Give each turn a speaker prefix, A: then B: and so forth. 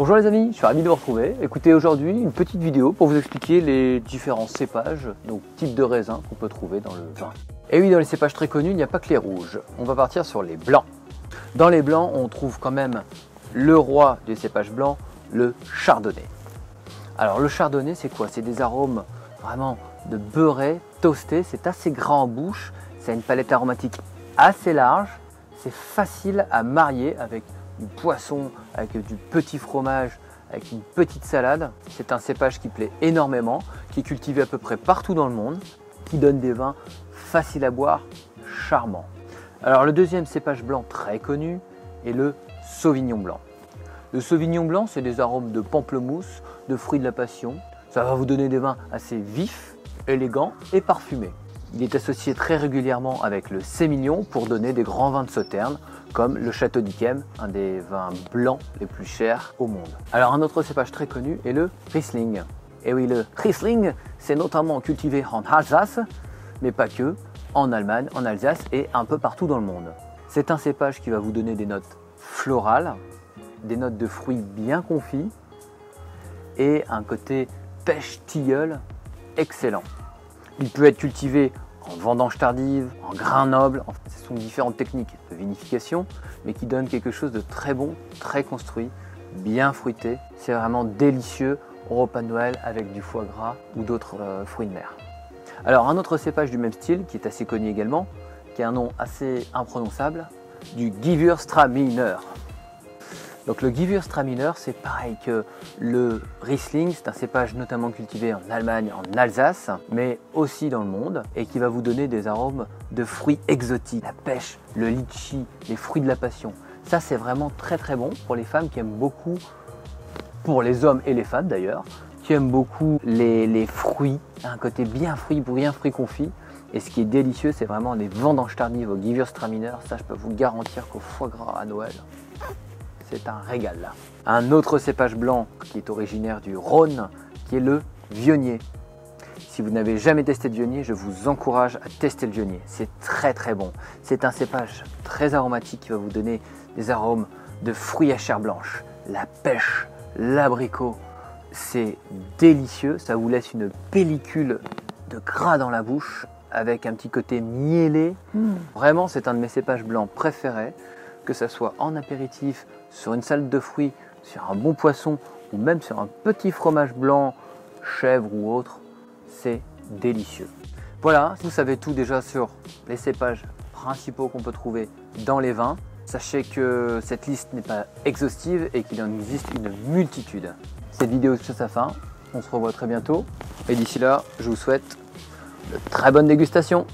A: Bonjour les amis, je suis ravi de vous retrouver. Écoutez, aujourd'hui une petite vidéo pour vous expliquer les différents cépages, donc types de raisins qu'on peut trouver dans le vin. Et oui, dans les cépages très connus, il n'y a pas que les rouges. On va partir sur les blancs. Dans les blancs, on trouve quand même le roi des cépages blancs, le chardonnay. Alors le chardonnay, c'est quoi? C'est des arômes vraiment de beurré, toasté, c'est assez gras en bouche, c'est une palette aromatique assez large, c'est facile à marier avec du poisson, avec du petit fromage, avec une petite salade. C'est un cépage qui plaît énormément, qui est cultivé à peu près partout dans le monde, qui donne des vins faciles à boire, charmants. Alors le deuxième cépage blanc très connu est le sauvignon blanc. Le sauvignon blanc, c'est des arômes de pamplemousse, de fruits de la passion. Ça va vous donner des vins assez vifs, élégants et parfumés. Il est associé très régulièrement avec le sémillon pour donner des grands vins de Sauternes, comme le Château d'Yquem, un des vins blancs les plus chers au monde. Alors un autre cépage très connu est le Riesling. Et oui, le Riesling, c'est notamment cultivé en Alsace, mais pas que, en Allemagne, en Alsace et un peu partout dans le monde. C'est un cépage qui va vous donner des notes florales, des notes de fruits bien confits et un côté pêche tilleul excellent. Il peut être cultivé en vendange tardive, en grain noble. Ce sont différentes techniques de vinification, mais qui donnent quelque chose de très bon, très construit, bien fruité. C'est vraiment délicieux au repas de Noël avec du foie gras ou d'autres fruits de mer. Alors un autre cépage du même style, qui est assez connu également, qui a un nom assez imprononçable, du Gewürztraminer. Donc le Gewürztraminer, c'est pareil que le Riesling, c'est un cépage notamment cultivé en Allemagne, en Alsace, mais aussi dans le monde, et qui va vous donner des arômes de fruits exotiques, la pêche, le litchi, les fruits de la passion. Ça, c'est vraiment très très bon pour les femmes qui aiment beaucoup, pour les hommes et les femmes d'ailleurs, qui aiment beaucoup les fruits, un côté bien fruit confit. Et ce qui est délicieux, c'est vraiment les vendanges tardives au Gewürztraminer. Ça, je peux vous garantir qu'au foie gras à Noël, c'est un régal là. Un autre cépage blanc qui est originaire du Rhône, qui est le Viognier. Si vous n'avez jamais testé de Viognier, je vous encourage à tester le Viognier. C'est très très bon. C'est un cépage très aromatique qui va vous donner des arômes de fruits à chair blanche, la pêche, l'abricot. C'est délicieux, ça vous laisse une pellicule de gras dans la bouche avec un petit côté miellé. Vraiment, c'est un de mes cépages blancs préférés, que ce soit en apéritif, sur une salade de fruits, sur un bon poisson ou même sur un petit fromage blanc, chèvre ou autre, c'est délicieux. Voilà, vous savez tout déjà sur les cépages principaux qu'on peut trouver dans les vins. Sachez que cette liste n'est pas exhaustive et qu'il en existe une multitude. Cette vidéo touche à sa fin, on se revoit très bientôt et d'ici là, je vous souhaite de très bonnes dégustations.